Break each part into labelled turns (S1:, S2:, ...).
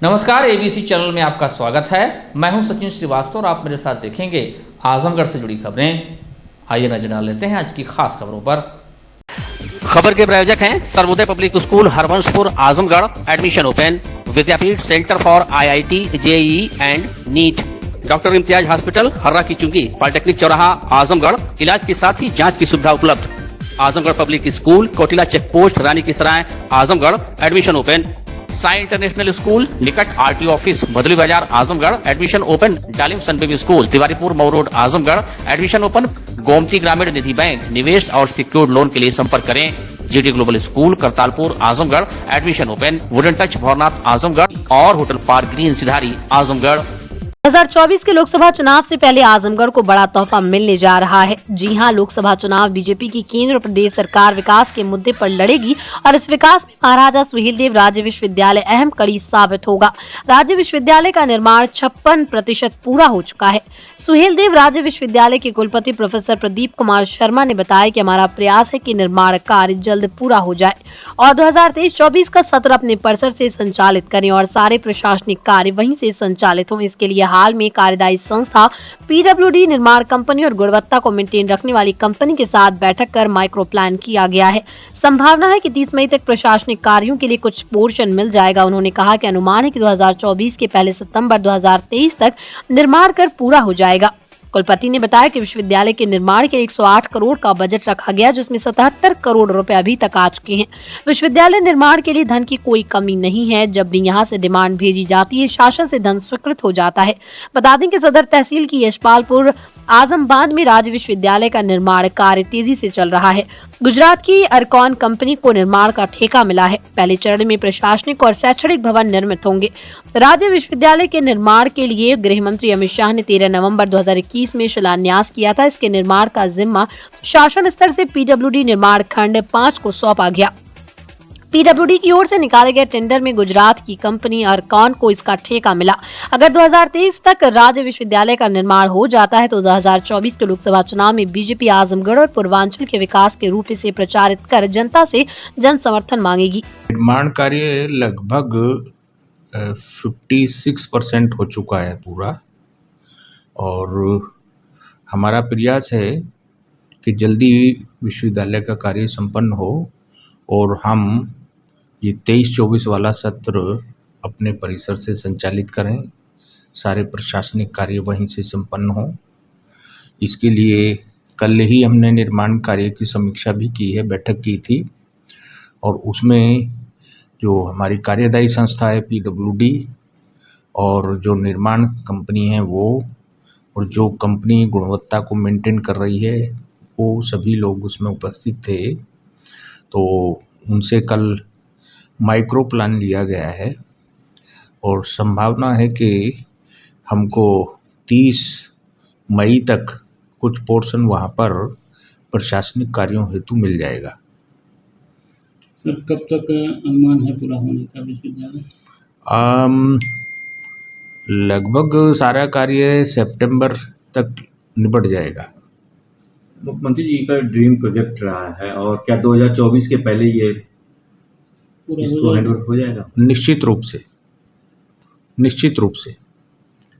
S1: नमस्कार, ABC channel में आपका स्वागत है। मैं हूं सचिन श्रीवास्तव और आप मेरे साथ देखेंगे आजमगढ़ से जुड़ी खबरें। आइए नजर डाल लेते हैं आज की खास खबरों पर।
S2: खबर के प्रायोजक हैं Sarvodaya public school Harvanshpur Azamgarh. Admission open. Vidyapeeth centre for IIT JEE and NEET. Doctor Imtiaz hospital Harra की चुंगी पॉलिटेक्निक चौराहा आजमगढ़। इलाज के साथ ही जांच की सुविधा उपलब्ध। Azamgarh public school Kotila check post Rani की Sarai Azamgarh. Admission open. Sai international school निकट RTO office Madhuli Bazar Azamgarh. Admission open. Dalim sun baby school Tiwaripur Mau road Azamgarh. Admission open. Gomti Gramin Nidhi bank निवेश और सिक्योर्ड लोन के लिए संपर्क करें। GD global school Kartalpur Azamgarh. Admission open. Wooden touch Bhaurnath Azamgarh और hotel park green Sidhari Azamgarh.
S3: 2024 के लोकसभा चुनाव से पहले आजमगढ़ को बड़ा तोहफा मिलने जा रहा है। जी हां, लोकसभा चुनाव बीजेपी की केंद्र और प्रदेश सरकार विकास के मुद्दे पर लड़ेगी और इस विकास में महाराजा सुहेलदेव राज्य विश्वविद्यालय अहम कड़ी साबित होगा। राज्य विश्वविद्यालय का निर्माण 56% पूरा हो चुका है। सुहेलदेव राज्य विश्वविद्यालय के कुलपति प्रोफेसर प्रदीप कुमार शर्मा ने बताया कि हमारा प्रयास है कि निर्माण कार्य जल्द पूरा हो जाए और 2023-24 का सत्र अपने परिसर से संचालित करें और सारे प्रशासनिक कार्य वहीं से संचालित हों। इसके लिए हाल में कार्यदायी संस्था PWD निर्माण कंपनी और गुणवत्ता को मेंटेन रखने वाली कंपनी के साथ बैठक कर माइक्रो प्लान किया गया है। संभावना है कि 30 मई तक प्रशासनिक कार्यों के लिए कुछ पोर्शन मिल जाएगा। उन्होंने कहा कि अनुमान है कि 2024 के पहले सितंबर 2023 तक निर्माण कर पूरा हो जाएगा। कुलपति ने बताया कि विश्वविद्यालय के निर्माण के 108 करोड़ का बजट रखा गया, जिसमें 77 करोड़ रुपए अभी तक आ चुके हैं। विश्वविद्यालय निर्माण के लिए धन की कोई कमी नहीं है। जब भी यहां से डिमांड भेजी जाती है, शासन से धन स्वीकृत हो जाता है। बता दें कि सदर तहसील की यशपालपुर आजमबाद में राज्य विश्वविद्यालय का निर्माण कार्य तेजी से चल रहा है। गुजरात की अरकॉन कंपनी को निर्माण का ठेका मिला है। पहले चरण में प्रशासनिक और शैक्षणिक भवन निर्मित होंगे। राज्य विश्वविद्यालय के निर्माण के लिए गृह मंत्री अमित शाह ने 13 नवंबर 2021 में शिलान्यास किया था। इसके निर्माण का जिम्मा शासन स्तर से PWD निर्माण खंड 5 को सौंपा गया। PWD की ओर से निकाले गए टेंडर में गुजरात की कंपनी अरकॉन को इसका ठेका मिला। अगर 2023 तक राज्य विश्वविद्यालय का निर्माण हो जाता है तो 2024 के लोकसभा चुनाव में बीजेपी आजमगढ़ और पूर्वांचल के विकास के रूप से प्रचारित कर जनता से जन समर्थन मांगेगी।
S4: निर्माण कार्य लगभग 56% हो चुका है पूरा और हमारा प्रयास है कि जल्दी विश्वविद्यालय का कार्य संपन्न हो और हम ये 23-24 वाला सत्र अपने परिसर से संचालित करें। सारे प्रशासनिक कार्य वहीं से संपन्न हो। इसके लिए कल ही हमने निर्माण कार्य की समीक्षा भी की है, बैठक की थी और उसमें जो हमारी कार्यदायी संस्था है PWD और जो निर्माण कंपनी है वो और जो कंपनी गुणवत्ता को मेंटेन कर रही है वो सभी लोग उसमें उपस्थित थे। तो उनसे कल माइक्रो प्लान लिया गया है और संभावना है कि हमको 30 मई तक कुछ पोर्शन वहाँ पर प्रशासनिक कार्यों हेतु मिल जाएगा।
S5: सर, कब तक अनुमान है पूरा होने का विश्वविद्यालय?
S4: लगभग सारा कार्य सितंबर तक निपट जाएगा।
S6: मुख्यमंत्री जी का ड्रीम प्रोजेक्ट रहा है और क्या 2024 के पहले ये इसको हैंडओवर हो जाएगा?
S4: निश्चित रूप से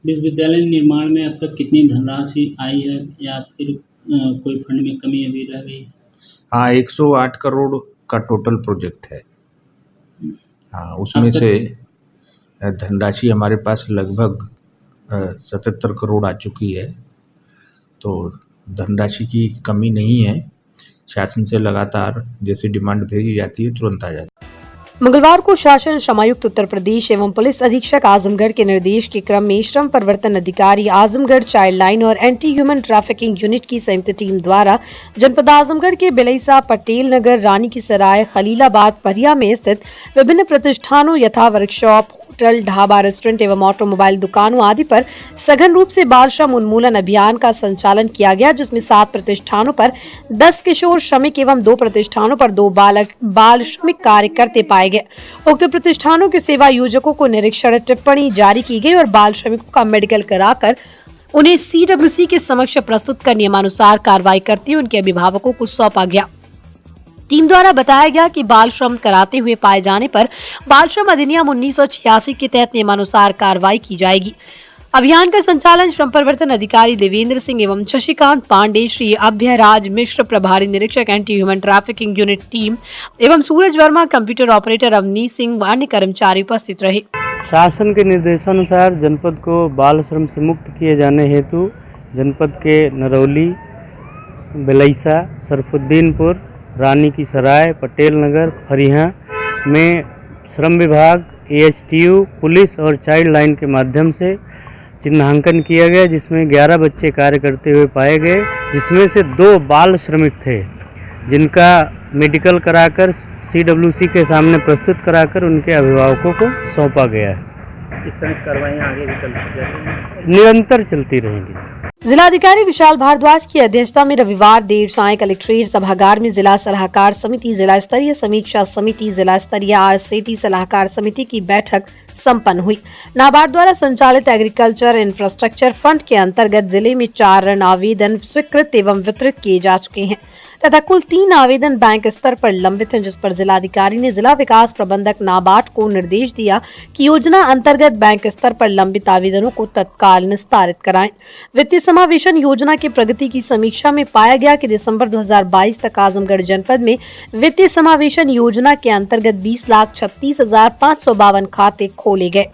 S5: विश्वविद्यालय निर्माण में अब तक कितनी धनराशि आई है या फिर कोई फंड में कमी अभी रह गई है?
S4: हाँ, 108 करोड़ का टोटल प्रोजेक्ट है। हाँ, उसमें से धनराशि हमारे पास लगभग 77 करोड़ आ चुकी है। तो धनराशि की कमी नहीं है। शासन से लगातार जैसे डिमांड भेजी जाती है तुरंत आ जाती है।
S3: मंगलवार को शासन श्रमायुक्त उत्तर प्रदेश एवं पुलिस अधीक्षक आजमगढ़ के निर्देश के क्रम में श्रम परिवर्तन अधिकारी आजमगढ़ चाइल्ड लाइन और एंटी ह्यूमन ट्रैफिकिंग यूनिट की संयुक्त टीम द्वारा जनपद आजमगढ़ के बिलैसा, पटेल नगर, रानी की सराय, खलीलाबाद, परिया में स्थित विभिन्न प्रतिष्ठानों यथा वर्कशॉप, होटल, ढाबा, रेस्टोरेंट एवं ऑटोमोबाइल दुकानों आदि पर सघन रूप से बाल श्रम उन्मूलन अभियान का संचालन किया गया, जिसमें 7 प्रतिष्ठानों पर 10 किशोर श्रमिक एवं 2 प्रतिष्ठानों पर 2 बाल श्रमिक कार्य करते पाए गए। उक्त प्रतिष्ठानों के सेवा योजकों को निरीक्षण टिप्पणी जारी की गई और बाल श्रमिकों का मेडिकल कराकर उन्हें CWC के समक्ष प्रस्तुत कर नियमानुसार कार्रवाई करते हुए उनके अभिभावकों को सौंपा गया। टीम द्वारा बताया गया कि बाल श्रम कराते हुए पाए जाने पर बाल श्रम अधिनियम 1986 के तहत नियमानुसार कार्रवाई की जाएगी। अभियान का संचालन श्रम परिवर्तन अधिकारी देवेंद्र सिंह एवं शशिकांत पांडे, श्री अभ्यराज मिश्र प्रभारी निरीक्षक anti human trafficking unit team एवं सूरज वर्मा कंप्यूटर ऑपरेटर अवनीश सिंह व अन्य कर्मचारी उपस्थित रहे।
S7: शासन के निर्देशानुसार जनपद को बाल श्रम से मुक्त किए जाने हेतु जनपद के नरौली, बेलैसा, सरफुद्दीनपुर, रानी की सराय, पटेल नगर, फरिया में श्रम विभाग, AHTU, पुलिस और चाइल्ड लाइन के माध्यम से चिन्हांकन किया गया, जिसमें 11 बच्चे कार्य करते हुए पाए गए, जिसमें से 2 बाल श्रमिक थे, जिनका मेडिकल कराकर CWC के सामने प्रस्तुत कराकर उनके अभिभावकों को सौंपा गया है। इस तरह की कार्रवाइयाँ आगे भी निरंतर चलती रहेंगी।
S3: जिलाधिकारी विशाल भारद्वाज की अध्यक्षता में रविवार देर शाम कलेक्ट्रेट सभागार में जिला सलाहकार समिति, जिला स्तरीय समीक्षा समिति, जिला स्तरीय RCT सलाहकार समिति की बैठक संपन्न हुई। नाबार्ड द्वारा संचालित एग्रीकल्चर इंफ्रास्ट्रक्चर फंड के अंतर्गत जिले में 4 ऋण आवेदन स्वीकृत एवं वितरित किए जा चुके हैं तथा कुल 3 आवेदन बैंक स्तर पर लंबित हैं, जिस पर जिलाधिकारी ने जिला विकास प्रबंधक नाबार्ड को निर्देश दिया कि योजना अंतर्गत बैंक स्तर पर लंबित आवेदनों को तत्काल निस्तारित कराएं। वित्तीय समावेशन योजना की प्रगति की समीक्षा में पाया गया कि दिसंबर 2022 तक आजमगढ़ जनपद में वित्तीय समावेशन योजना के अंतर्गत 20,36,552 खाते खोले गए,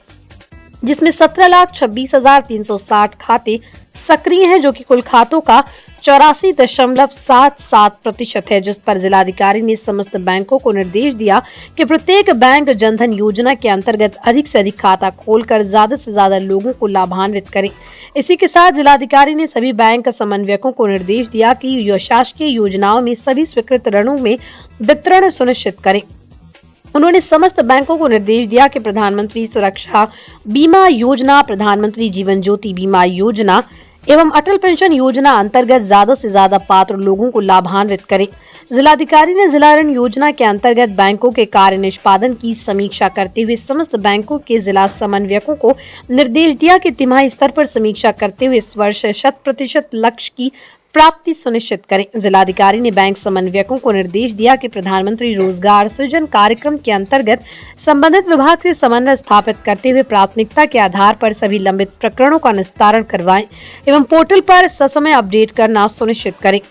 S3: जिसमें 17,26,360 खाते सक्रिय हैं, जो कि कुल खातों का 84.77% है, जिस पर जिलाधिकारी ने समस्त बैंकों को निर्देश दिया कि प्रत्येक बैंक जनधन योजना के अंतर्गत अधिक से अधिक खाता खोलकर ज्यादा से ज्यादा लोगों को लाभान्वित करें। इसी के साथ जिलाधिकारी ने सभी बैंक समन्वयकों को निर्देश दिया कि शासकीय योजनाओं में सभी स्वीकृत ऋणों में वितरण सुनिश्चित करें। उन्होंने समस्त बैंकों को निर्देश दिया कि प्रधानमंत्री सुरक्षा बीमा योजना, प्रधानमंत्री जीवन ज्योति बीमा योजना एवं अटल पेंशन योजना अंतर्गत ज्यादा से ज्यादा पात्र लोगों को लाभान्वित करें। जिलाधिकारी ने जिला ऋण योजना के अंतर्गत बैंकों के कार्य निष्पादन की समीक्षा करते हुए समस्त बैंकों के जिला समन्वयकों को निर्देश दिया कि तिमाही स्तर पर समीक्षा करते हुए इस वर्ष 100% लक्ष्य की प्राप्ति सुनिश्चित करें। जिलाधिकारी ने बैंक समन्वयकों को निर्देश दिया कि प्रधानमंत्री रोजगार सृजन कार्यक्रम के अंतर्गत संबंधित विभाग से समन्वय स्थापित करते हुए प्राथमिकता के आधार पर सभी लंबित प्रकरणों का निस्तारण करवाएं एवं पोर्टल पर ससमय अपडेट करना सुनिश्चित करें।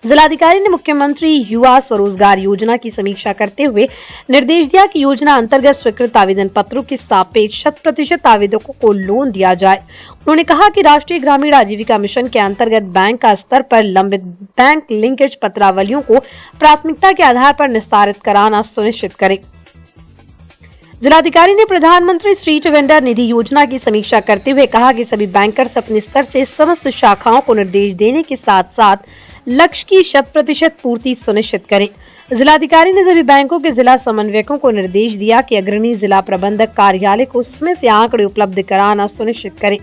S3: जिलाधिकारी ने मुख्यमंत्री युवा स्वरोजगार योजना की समीक्षा करते हुए निर्देश दिया कि योजना अंतर्गत स्वीकृत आवेदन पत्रों के सापेक्ष 100% आवेदकों को लोन दिया जाए। उन्होंने कहा कि राष्ट्रीय ग्रामीण आजीविका मिशन के अंतर्गत बैंक का स्तर पर लंबित बैंक लिंकेज पत्रावलियों को प्राथमिकता के आधार पर निस्तारित कराना सुनिश्चित करें। जिलाधिकारी ने प्रधानमंत्री स्ट्रीट वेंडर निधि योजना की समीक्षा करते हुए कहा कि सभी बैंकर्स अपने स्तर से समस्त शाखाओं को निर्देश देने के साथ साथ लक्ष्य की 100% पूर्ति सुनिश्चित करें। जिलाधिकारी ने सभी बैंकों के जिला समन्वयकों को निर्देश दिया कि अग्रणी जिला प्रबंधक कार्यालय को समय से आंकड़े उपलब्ध कराना सुनिश्चित करें।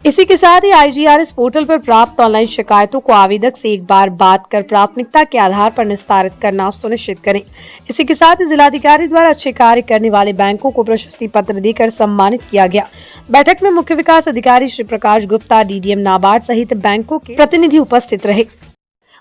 S3: इसी के साथ ही IGRS पोर्टल पर प्राप्त ऑनलाइन शिकायतों को आवेदक से एक बार बात कर प्राथमिकता के आधार पर निस्तारित करना सुनिश्चित करें। इसी के साथ ही जिलाधिकारी द्वारा अच्छे कार्य करने वाले बैंकों को प्रशस्ति पत्र देकर सम्मानित किया गया। बैठक में मुख्य विकास अधिकारी श्री प्रकाश गुप्ता, DDM नाबार्ड सहित बैंकों के प्रतिनिधि उपस्थित रहे।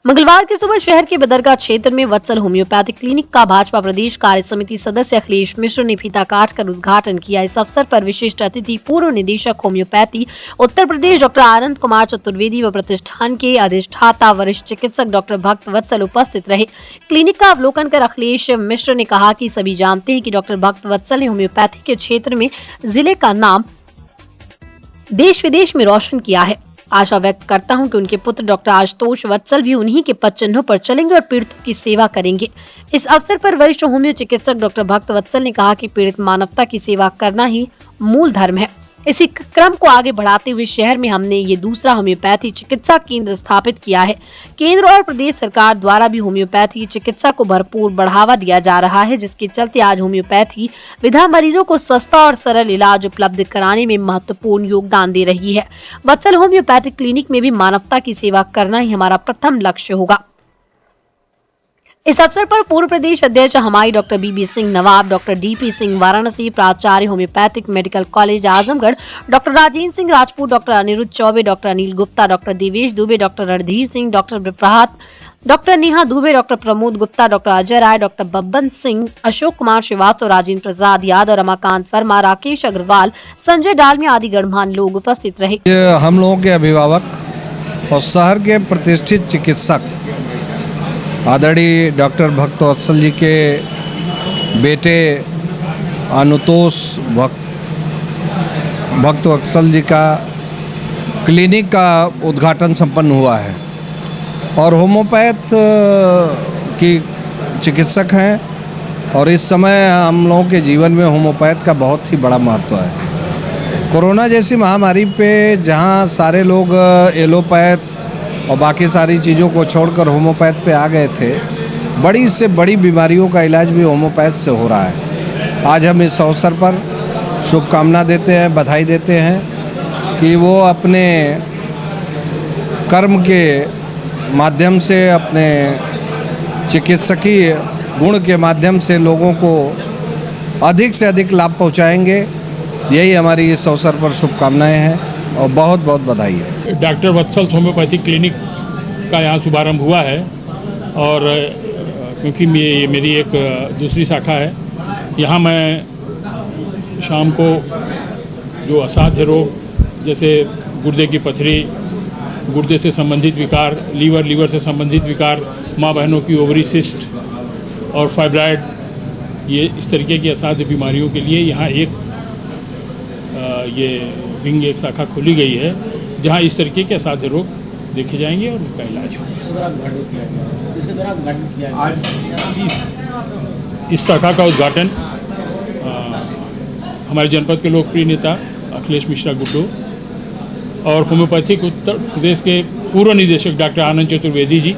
S3: मंगलवार की सुबह शहर के बदरगा क्षेत्र में वत्सल होम्योपैथिक क्लिनिक का भाजपा प्रदेश कार्य समिति सदस्य अखिलेश मिश्र ने फीता काटकर उद्घाटन किया। इस अवसर पर विशिष्ट अतिथि पूर्व निदेशक होम्योपैथी उत्तर प्रदेश डॉक्टर आनंद कुमार चतुर्वेदी व प्रतिष्ठान के अधिष्ठाता वरिष्ठ चिकित्सक डॉक्टर भक्त वत्सल उपस्थित रहे। क्लिनिक का अवलोकन कर अखिलेश मिश्र ने कहा कि सभी जानते हैं कि डॉक्टर भक्त वत्सल ने होम्योपैथी के क्षेत्र में जिले का नाम देश विदेश में रोशन किया है। आशा व्यक्त करता हूं कि उनके पुत्र डॉक्टर आशुतोष वत्सल भी उन्हीं के पद चिन्हों पर चलेंगे और पीड़ितों की सेवा करेंगे। इस अवसर पर वरिष्ठ होम्यो चिकित्सक डॉक्टर भक्त वत्सल ने कहा कि पीड़ित मानवता की सेवा करना ही मूल धर्म है। इसी क्रम को आगे बढ़ाते हुए शहर में हमने ये दूसरा होम्योपैथी चिकित्सा केंद्र स्थापित किया है। केंद्र और प्रदेश सरकार द्वारा भी होम्योपैथी चिकित्सा को भरपूर बढ़ावा दिया जा रहा है, जिसके चलते आज होम्योपैथी विधा मरीजों को सस्ता और सरल इलाज उपलब्ध कराने में महत्वपूर्ण योगदान दे रही है। वत्सल होम्योपैथिक क्लिनिक में भी मानवता की सेवा करना ही हमारा प्रथम लक्ष्य होगा। इस अवसर पर पूर्व प्रदेश अध्यक्ष हमारी doctor BB Singh Nawab, doctor DP Singh Varanasi, प्राचार्य homeopathic medical college Azamgarh doctor Rajendra Singh Rajput, doctor Anirudh Choubey, doctor Anil Gupta, doctor Devesh Dubey, doctor Randhir Singh, doctor Prabhat doctor Neha Dubey, doctor Pramod Gupta, doctor Ajay Rai, doctor Babban Singh, Ashok Kumar Srivastava, Rajendra Prasad Yadav, Ramakant Verma, Rakesh Agarwal, Sanjay Dalmia आदि गणमान्य लोग उपस्थित रहे।
S8: हम लोगों के अभिभावक और शहर के प्रतिष्ठित चिकित्सक आदरणीय डॉक्टर भक्तवत्सल जी के बेटे अनुतोष भक्तवत्सल जी का क्लिनिक का उद्घाटन संपन्न हुआ है और होम्योपैथ की चिकित्सक हैं और इस समय हम लोगों के जीवन में होम्योपैथ का बहुत ही बड़ा महत्व है। कोरोना जैसी महामारी पे जहां सारे लोग एलोपैथ और बाकी सारी चीज़ों को छोड़कर होम्योपैथ पे आ गए थे, बड़ी से बड़ी बीमारियों का इलाज भी होम्योपैथ से हो रहा है। आज हम इस अवसर पर शुभकामना देते हैं, बधाई देते हैं कि वो अपने कर्म के माध्यम से, अपने चिकित्सकीय गुण के माध्यम से लोगों को अधिक से अधिक लाभ पहुंचाएंगे। यही हमारी इस अवसर पर शुभकामनाएं हैं और बहुत बहुत बधाई है।
S9: डॉक्टर वत्सल होम्योपैथिक क्लिनिक का यहाँ शुभारंभ हुआ है और क्योंकि मेरी एक दूसरी शाखा है, यहाँ मैं शाम को जो असाध्य रोग जैसे गुर्दे की पथरी, गुर्दे से संबंधित विकार, लीवर से संबंधित विकार, माँ बहनों की ओवरी सिस्ट और फाइब्राइड, ये इस तरीके की असाध्य बीमारियों के लिए यहाँ ये विंग एक शाखा खोली गई है जहाँ इस तरीके के असाध्य रोग देखे जाएंगे और उनका इलाज होगा। इस शाखा का उद्घाटन हमारे जनपद के लोकप्रिय नेता अखिलेश मिश्रा गुड्डू और होम्योपैथिक उत्तर प्रदेश के पूर्व निदेशक डॉक्टर आनंद चतुर्वेदी जी,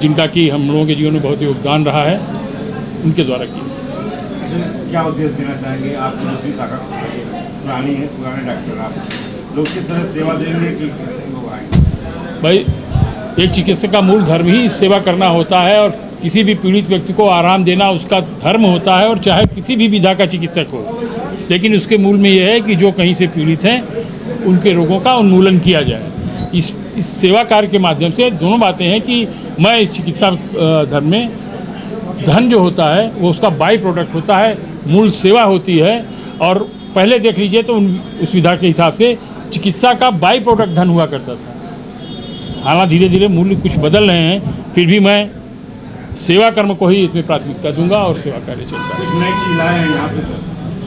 S9: जिनका कि हम लोगों के जीवन में बहुत योगदान रहा है, उनके द्वारा किया।
S10: क्या उद्देश्य देना चाहेंगे? आपकी दूसरी शाखा पुरानी है, पुराने डॉक्टर आप लोग किस तरह सेवा देंगे कि लोग आएंगे?
S9: भाई, एक चिकित्सक का मूल धर्म ही सेवा करना होता है और किसी भी पीड़ित व्यक्ति को आराम देना उसका धर्म होता है, और चाहे किसी भी विधा का चिकित्सक हो, लेकिन उसके मूल में यह है कि जो कहीं से पीड़ित हैं उनके रोगों का उन्मूलन किया जाए। इस सेवा कार्य के माध्यम से दोनों बातें हैं कि मैं इस चिकित्सा धर्म में धन जो होता है वो उसका बाई प्रोडक्ट होता है, मूल सेवा होती है। और पहले देख लीजिए तो उस विधा के हिसाब से चिकित्सा का बाई प्रोडक्ट धन हुआ करता था। हालांकि धीरे धीरे मूल्य कुछ बदल रहे हैं, फिर भी मैं सेवा कर्म को ही इसमें प्राथमिकता दूंगा और सेवा कार्य चलता है।
S10: कुछ नई चीज लाए हैं यहाँ पे?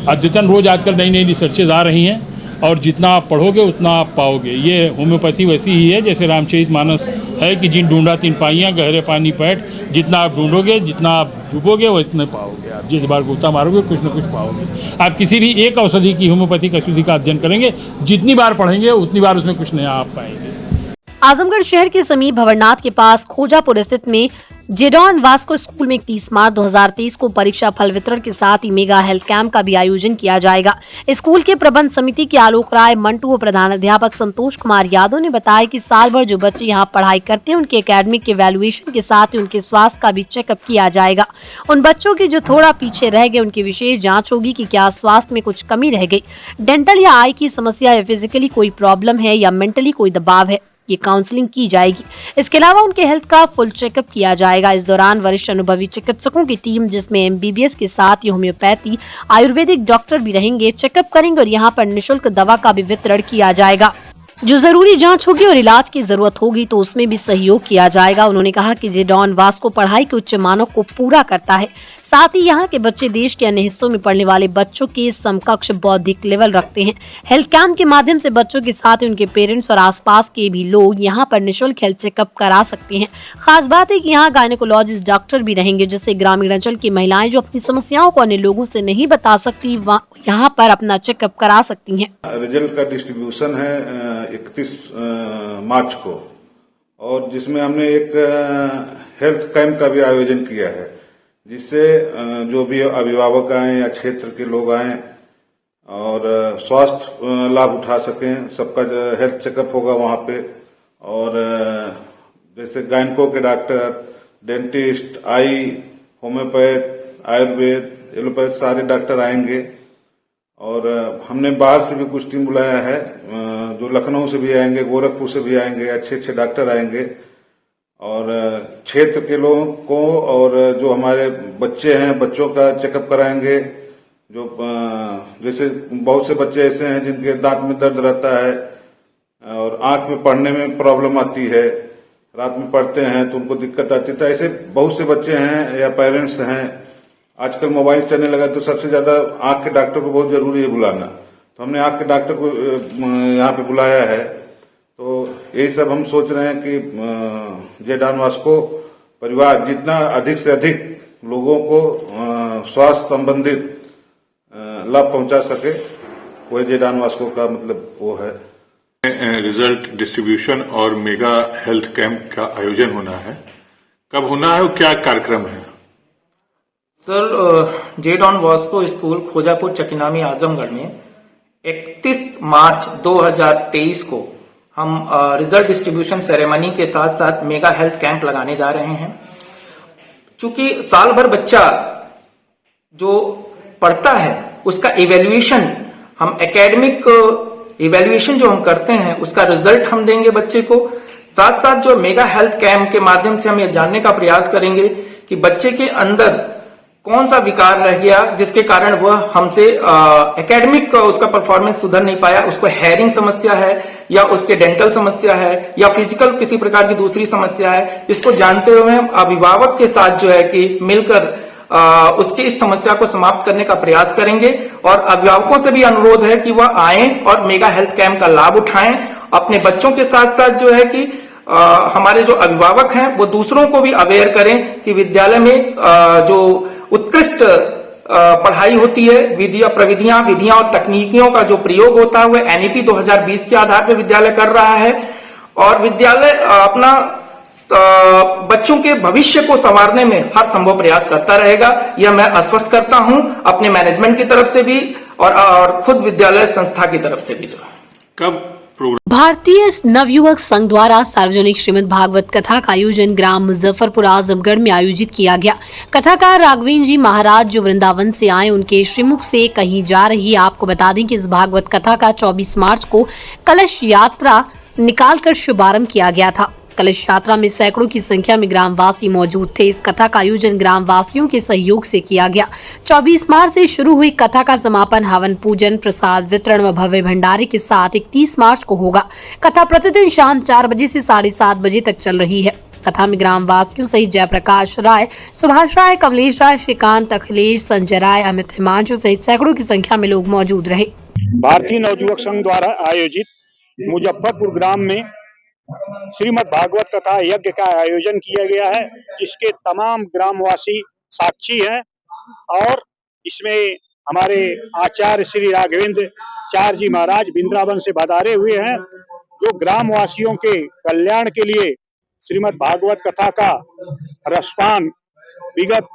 S9: अद्यतन रोज आजकल नई नई रिसर्चेज आ रही हैं और जितना आप पढ़ोगे उतना आप पाओगे। ये होम्योपैथी वैसी ही है जैसे रामचरितमानस है कि जिन ढूंढा तीन पाइयाँ गहरे पानी पैठ, जितना आप ढूंढोगे, जितना आप डूबोगे उतने पाओगे। आप जिस बार गोता मारोगे कुछ न कुछ पाओगे। आप किसी भी एक औषधि की, होम्योपैथिक औषधि का अध्ययन करेंगे, जितनी बार पढ़ेंगे उतनी बार उसमें कुछ नया आप पाएंगे।
S3: आजमगढ़ शहर के समीप भंवरनाथ के पास खोजापुर स्थित में जेडॉन वास्को स्कूल में 31 मार्च 2023 को परीक्षा फल वितरण के साथ ही मेगा हेल्थ कैंप का भी आयोजन किया जाएगा। स्कूल के प्रबंध समिति के आलोक राय मंटू व प्रधानाध्यापक संतोष कुमार यादव ने बताया कि साल भर जो बच्चे यहां पढ़ाई करते हैं उनके एकेडमिक के वैल्यूएशन के साथ ही उनके स्वास्थ्य का भी चेकअप किया जाएगा। उन बच्चों के जो थोड़ा पीछे रह गए उनकी विशेष जाँच होगी कि क्या स्वास्थ्य में कुछ कमी रह गई, डेंटल या आई की समस्या या फिजिकली कोई प्रॉब्लम है या मेंटली कोई दबाव है, ये काउंसलिंग की जाएगी। इसके अलावा उनके हेल्थ का फुल चेकअप किया जाएगा। इस दौरान वरिष्ठ अनुभवी चिकित्सकों की टीम जिसमें एमबीबीएस के साथ ही होम्योपैथी, आयुर्वेदिक डॉक्टर भी रहेंगे, चेकअप करेंगे और यहाँ पर निःशुल्क दवा का भी वितरण किया जाएगा। जो जरूरी जांच होगी और इलाज की जरूरत होगी तो उसमें भी सहयोग किया जाएगा। उन्होंने कहा कि जेडॉन वास्को पढ़ाई के उच्च मानों को पूरा करता है, साथ ही यहाँ के बच्चे देश के अन्य हिस्सों में पढ़ने वाले बच्चों के समकक्ष बौद्धिक लेवल रखते हैं। हेल्थ कैंप के माध्यम से बच्चों के साथ उनके पेरेंट्स और आसपास के भी लोग यहाँ पर निःशुल्क हेल्थ चेकअप करा सकते हैं। खास बात है कि यहाँ गायनेकोलॉजिस्ट डॉक्टर भी रहेंगे, जिससे ग्रामीण अंचल की महिलाएं जो अपनी समस्याओं को अन्य लोगों से नहीं बता सकती यहाँ पर अपना चेकअप करा सकती हैं।
S10: रिजल्ट का डिस्ट्रीब्यूशन है 31 मार्च को, और जिसमें हमने एक हेल्थ कैंप का भी आयोजन किया है, जिससे जो भी अभिभावक आए या क्षेत्र के लोग आए और स्वास्थ्य लाभ उठा सकें। सबका हेल्थ चेकअप होगा वहां पे, और जैसे गायनको के डॉक्टर, डेंटिस्ट, आई, होम्योपैथ, आयुर्वेद, एलोपैथ सारे डॉक्टर आएंगे। और हमने बाहर से भी कुछ टीम बुलाया है, जो लखनऊ से भी आएंगे, गोरखपुर से भी आएंगे, अच्छे अच्छे डॉक्टर आएंगे। और क्षेत्र के लोगों को और जो हमारे बच्चे हैं बच्चों का चेकअप कराएंगे। जो जैसे बहुत से बच्चे ऐसे हैं जिनके दांत में दर्द रहता है और आंख में पढ़ने में प्रॉब्लम आती है, रात में पढ़ते हैं तो उनको दिक्कत आती है। तो ऐसे बहुत से बच्चे हैं या पेरेंट्स हैं, आजकल मोबाइल चलने लगा तो सबसे ज्यादा आंख के डॉक्टर को बहुत जरूरी है बुलाना। तो हमने आंख के डॉक्टर को यहाँ पे बुलाया है। तो यही सब हम सोच रहे हैं कि जे डॉन वास्को परिवार जितना अधिक से अधिक लोगों को स्वास्थ्य संबंधित लाभ पहुंचा सके, वही जे डॉन वास्को का मतलब वो है।
S11: रिजल्ट डिस्ट्रीब्यूशन और मेगा हेल्थ कैंप का आयोजन होना है, कब होना है और क्या कार्यक्रम है?
S12: Sir, J Don Vasco school Khojapur Chakinami Azamgarh में 31 मार्च 2023 को हम रिजल्ट डिस्ट्रीब्यूशन सेरेमनी के साथ साथ मेगा हेल्थ कैंप लगाने जा रहे हैं। चूंकि साल भर बच्चा जो पढ़ता है उसका इवैल्यूएशन हम एकेडमिक इवैल्यूएशन जो हम करते हैं उसका रिजल्ट हम देंगे बच्चे को। साथ साथ जो मेगा हेल्थ कैंप के माध्यम से हम ये जानने का प्रयास करेंगे कि बच्चे के अंदर कौन सा विकार रह गया जिसके कारण वह हमसे एकेडमिक उसका परफॉर्मेंस सुधर नहीं पाया, उसको हेयरिंग समस्या है या उसके डेंटल समस्या है या फिजिकल किसी प्रकार की दूसरी समस्या है। इसको जानते हुए हम अभिभावक के साथ जो है कि मिलकर उसकी इस समस्या को समाप्त करने का प्रयास करेंगे। और अभिभावकों से भी अनुरोध है कि वह आएं और मेगा हेल्थ कैंप का लाभ उठाएं। अपने बच्चों के साथ साथ जो है कि हमारे जो अभिभावक हैं वो दूसरों को भी अवेयर करें कि विद्यालय में जो उत्कृष्ट पढ़ाई होती है, विधियां और तकनीकियों का जो प्रयोग होता है वह एनईपी 2020 के आधार पर विद्यालय कर रहा है। और विद्यालय अपना बच्चों के भविष्य को संवारने में हर संभव प्रयास करता रहेगा, यह मैं आश्वस्त करता हूं अपने मैनेजमेंट की तरफ से भी और खुद विद्यालय संस्था की तरफ से भी। जो
S11: कब
S3: भारतीय नवयुवक संघ द्वारा सार्वजनिक श्रीमद् भागवत कथा का आयोजन ग्राम मुजफ्फरपुर आजमगढ़ में आयोजित किया गया। कथाकार राघवेंद्र जी महाराज जो वृंदावन से आए, उनके श्रीमुख से कही जा रही आपको बता दें कि इस भागवत कथा का 24 मार्च को कलश यात्रा निकालकर शुभारंभ किया गया था। कलश यात्रा में सैकड़ों की संख्या में ग्रामवासी मौजूद थे। इस कथा का आयोजन ग्रामवासियों के सहयोग से किया गया। 24 मार्च से शुरू हुई कथा का समापन हवन पूजन, प्रसाद वितरण व भव्य भंडारे के साथ 31 मार्च को होगा। कथा प्रतिदिन शाम 4 बजे से 7:30 बजे तक चल रही है। कथा में ग्रामवासियों सहित जयप्रकाश राय, सुभाष राय, कमलेश राय, श्रीकांत, अखिलेश, संजय राय, अमित हिमांशु सहित सैकड़ों की संख्या में लोग मौजूद रहे।
S13: भारतीय नवयुवक संघ द्वारा आयोजित मुजफ्फरपुर ग्राम में श्रीमद् भागवत कथा यज्ञ का आयोजन किया गया है, जिसके तमाम ग्रामवासी साक्षी हैं। और इसमें हमारे आचार्य श्री राघवेंद्र चार्य जी महाराज वृंदावन से पधारे हुए हैं, जो ग्रामवासियों के कल्याण के लिए श्रीमद् भागवत कथा का रसपान विगत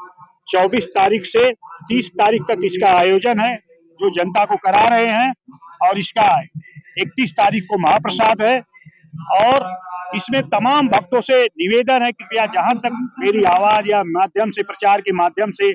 S13: 24 तारीख से 30 तारीख तक इसका आयोजन है, जो जनता को करा रहे हैं। और इसका 31 तारीख को महाप्रसाद है। और इसमें तमाम भक्तों से निवेदन है, कृपया जहां तक मेरी आवाज या माध्यम से, प्रचार के माध्यम से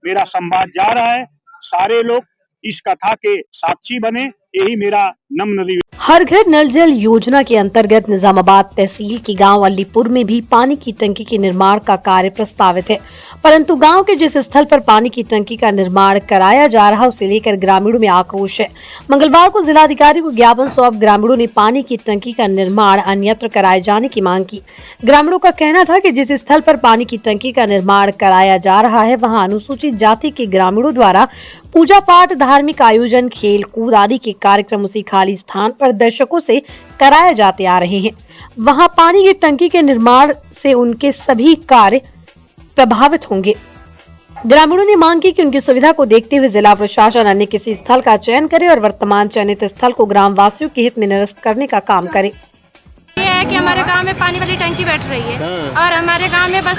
S13: मेरा संवाद जा रहा है, सारे लोग इस कथा के साक्षी बने, यही मेरा नम्र निवेदन।
S3: हर घर नल जल योजना के अंतर्गत निजामाबाद तहसील के गांव अलीपुर में भी पानी की टंकी के निर्माण का कार्य प्रस्तावित है, परंतु गांव के जिस स्थल पर पानी की टंकी का निर्माण कराया जा रहा उसे लेकर ग्रामीणों में आक्रोश है। मंगलवार को जिलाधिकारी को ज्ञापन सौंप ग्रामीणों ने पानी की टंकी का निर्माण अन्यत्र कराए जाने की मांग की। ग्रामीणों का कहना था कि जिस स्थल पर पानी की टंकी का निर्माण कराया जा रहा है वहाँ अनुसूचित जाति के ग्रामीणों द्वारा पूजा पाठ, धार्मिक आयोजन, खेल कूद आदि के कार्यक्रम उसी खाली स्थान पर दर्शकों से कराए जाते आ रहे हैं। वहां पानी की टंकी के निर्माण से उनके सभी कार्य प्रभावित होंगे। ग्रामीणों ने मांग की कि उनकी सुविधा को देखते हुए जिला प्रशासन अन्य किसी स्थल का चयन करे और वर्तमान चयनित स्थल को ग्रामवासियों के हित में निरस्त करने का काम करे।
S14: ये है कि हमारे गांव में पानी वाली टंकी बैठ रही है और हमारे गांव में बस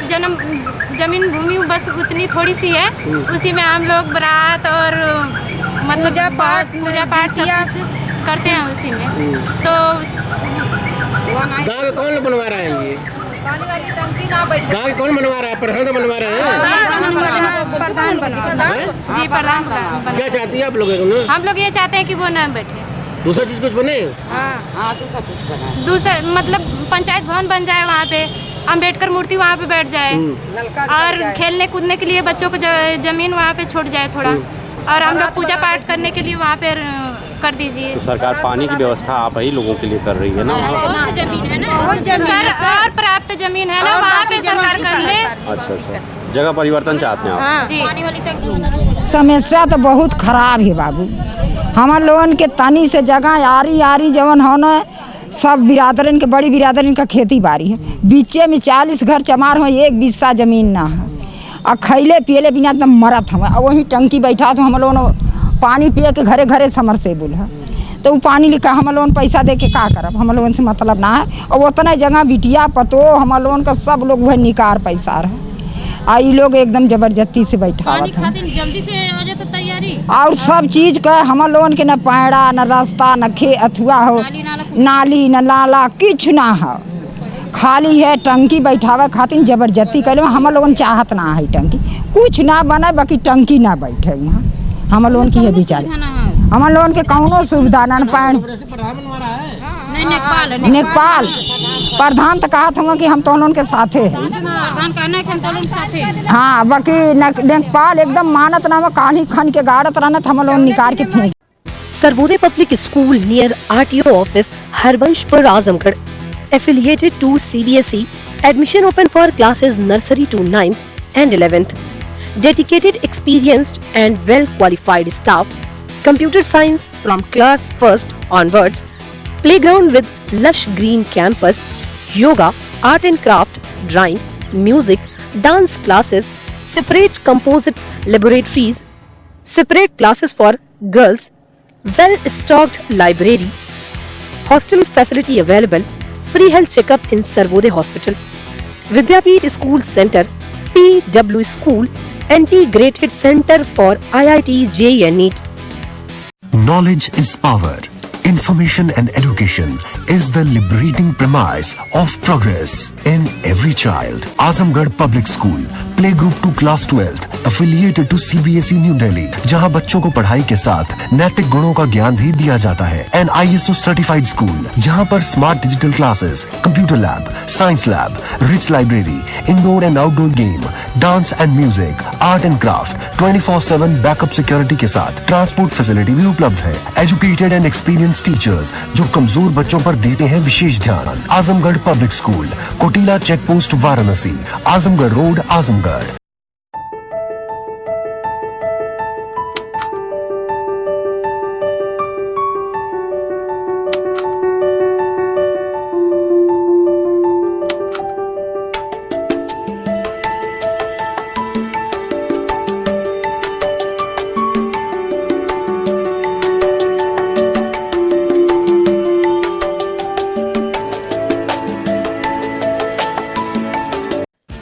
S14: जमीन भूमि बस उतनी थोड़ी सी है, उसी में हम लोग बारात और मतलब पूजा पाठ सब कुछ करते हैं उसी में। तो
S15: गाँव कौन बनवा रहा है? ये
S14: पानी वाली टंकी ना बैठ,
S15: गाँव कौन बनवा रहा है? प्रधान बनवा रहे हैं?
S14: प्रधान जी, प्रधान।
S15: क्या चाहती है आप लोग?
S14: हम लोग ये चाहते हैं कि वो न बैठे,
S15: दूसरा चीज कुछ बने।
S14: हाँ, दूसरा कुछ बना, दूसरा मतलब पंचायत भवन बन जाए वहाँ पे अंबेडकर मूर्ति वहाँ पे बैठ जाए और खेलने कूदने के लिए बच्चों को जमीन वहाँ पे छूट जाए थोड़ा, और हम लोग पूजा पाठ करने के लिए वहाँ पे कर दीजिए।
S16: तो सरकार पानी की व्यवस्था आप ही लोगों के लिए कर रही है ना?
S14: जमीन है ना सर, और पर्याप्त जमीन है ना, वहाँ पे सरकार कर ले।
S16: अच्छा, जगह परिवर्तन चाहते हैं आप?
S14: जी। पानी वाली टंकी
S17: समस्या तो बहुत खराब है बाबू। हमार लोगन के तनी से जगह आरी जवन होना सब बिरादरन के, बड़ी बिरादरन का खेती बाड़ी है, बीचे में 40 घर चमार हो, एक बिस्सा जमीन ना है, और खैले पियले बिना एकदम मरत हम। और वहीं टंकी बैठा तो हम लोग पानी पिए के घरे घरे समरसेबुल है, तो वो पानी लिखा हम लोगन पैसा दे के का करब, हम लोगन से मतलब ना है। और उतना जगह बिटिया पतो हम लोगन का सब लोग वह निकार पैसा रहे, आ ये लोग एकदम जबरदस्ती से बैठावत हैं।
S14: जल्दी से आ जाता तैयारी
S17: और सब चीज का हम लोगन के न पैड़ा न रास्ता न अथुआ हो, नाली न नाला कुछ ना हो, खाली है टंकी बैठावे खातिर जबरदस्ती कर। हम लोगन चाहत ना है टंकी कुछ ना बने, बाकी टंकी ना बैठे वहाँ हम लोगन की है बेचारे। हम लोगन के कौनो सुविधा ना पानी। नेपाल प्रधान तो कहा था कि हम तो लोगन के साथे है। हाँ, बाकी नेपाल एकदम मानत ना, कानी खन के गाड़त रहना, हम लोग निकाल के फेंक।
S3: Sarvodaya public school near RTO office, Harvanshpur, Azamgarh, affiliated to CBSE. Admission open for classes nursery to 9th and 11th. Dedicated, experienced and well qualified staff. Computer science from class 1st onwards. Playground with lush green campus. Yoga, art and craft, drawing, music, dance classes. Separate composite laboratories. Separate classes for girls. Well stocked library. Hostel facility available. Free health checkup in Sarvodaya Hospital. Vidyapeeth School Center, PW School, Integrated Center for IIT, JEE and NEET.
S18: Knowledge is power. Information and education is the liberating premise of progress in every child. Azamgarh Public School, Playgroup to Class 12th, affiliated to CBSE New Delhi, जहां बच्चों को पढ़ाई के साथ नैतिक गुणों का ज्ञान भी दिया जाता है। An ISO certified school, जहां पर smart digital classes, computer lab, science lab, rich library, indoor and outdoor game, dance and music, art and craft, 24/7 backup security के साथ ट्रांसपोर्ट फैसिलिटी भी उपलब्ध है। एजुकेटेड एंड एक्सपीरियंस टीचर्स जो कमजोर बच्चों पर देते हैं विशेष ध्यान। Azamgarh public school, Kotila check post, Varanasi, Azamgarh road, Azamgarh.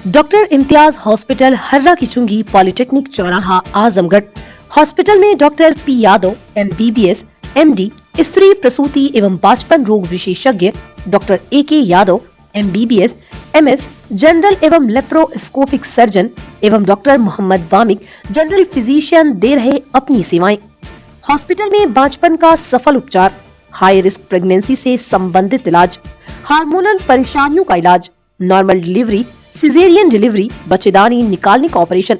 S3: Doctor Imtiaz hospital, Harra की चुंगी, पॉलिटेक्निक चौराहा, आजमगढ़। हॉस्पिटल में doctor P Yadav, MBBS, MD, स्त्री प्रसूति एवं बाचपन रोग विशेषज्ञ, doctor AK Yadav, MBBS, MS, general एवं लेप्रोस्कोपिक सर्जन एवं doctor Mohammad Wamiq, general physician दे रहे अपनी सेवाएं। हॉस्पिटल में बाचपन का सफल उपचार, हाई रिस्क प्रेगनेंसी से संबंधित इलाज, हार्मोनल परेशानियों का इलाज, नॉर्मल डिलीवरी, सिजेरियन डिलीवरी, बच्चेदानी निकालने का operation,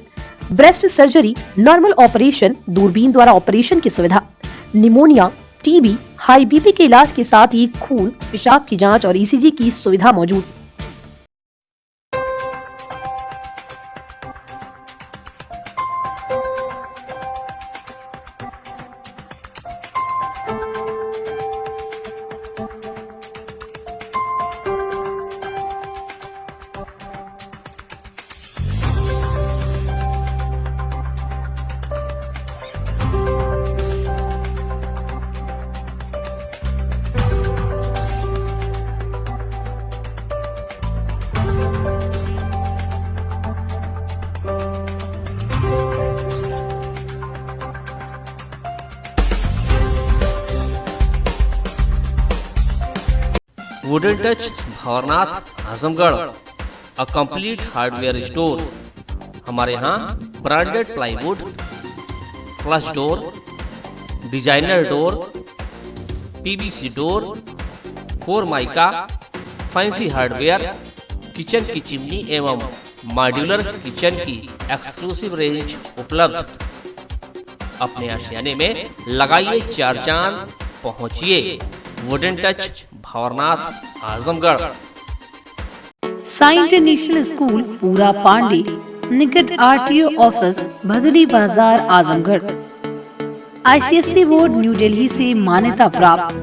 S3: breast surgery, normal operation, दूरबीन द्वारा ऑपरेशन की सुविधा, निमोनिया, TB, हाई BP के इलाज के साथ ही खून, पेशाब की जांच और ECG की सुविधा मौजूद।
S2: Wooden touch Bhawarnath, Azamgarh, a complete hardware store. हमारे यहाँ branded plywood, flush door, designer door, PVC door, Formica, fancy hardware, kitchen की चिमनी एवं मॉड्यूलर किचन की एक्सक्लूसिव रेंज उपलब्ध। अपने आशियाने में लगाइए 4 चांद, पहुंचिए wooden touch, Bhanwarnath, Azamgarh.
S3: Sai international school Pura Pande, निकट RTO office, Bhadli Bazar, Azamgarh. ICSE board new Delhi से मान्यता प्राप्त।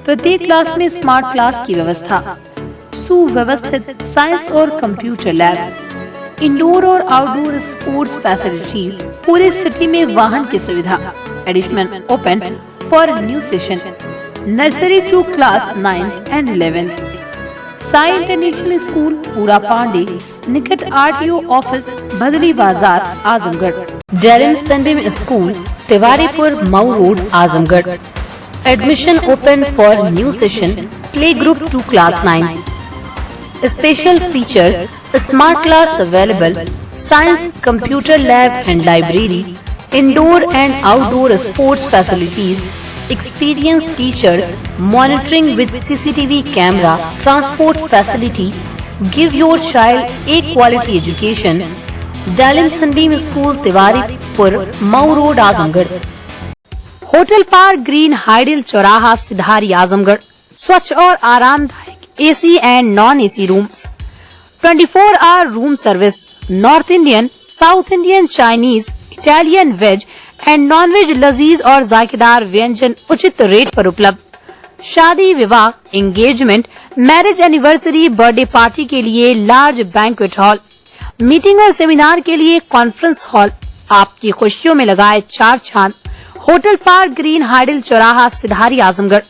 S3: प्रत्येक क्लास में स्मार्ट क्लास की व्यवस्था, सुव्यवस्थित साइंस और कंप्यूटर लैब्स, इंडोर और आउटडोर स्पोर्ट्स फैसिलिटीज, पूरे सिटी में वाहन की सुविधा। Admission open for new session, nursery to class 9th and 11th। Sai international school Pura Pande, निकट आरटीओ ऑफिस, भदली बाजार, आजमगढ़। डेलिम Sunday school, Tiwaripur, Mau road, Azamgarh. Admission open for new session, play group to class 9। Special features, smart class available, science, computer lab and library, indoor and outdoor sports facilities, experienced teachers, monitoring with CCTV camera, transport facility. Give your child a quality education. Dalim Sunbeam School, Tiwaripur, Mau Road, Azamgarh। Hotel park green hydel चौराहा, सिधारी, आजमगढ़। स्वच्छ और आरामदायक AC and non AC rooms, 24 hour room service, north Indian, south Indian, Chinese, Italian, veg and non veg लजीज और जायकेदार व्यंजन उचित rate पर उपलब्ध। शादी, विवाह, engagement, marriage anniversary, birthday party के लिए लार्ज बैंक्वेट हॉल, मीटिंग और सेमिनार के लिए कॉन्फ्रेंस हॉल। आपकी खुशियों में लगाए 4 चांद। होटल पार्क ग्रीन हाइडल चौराहा, सिधारी, आजमगढ़।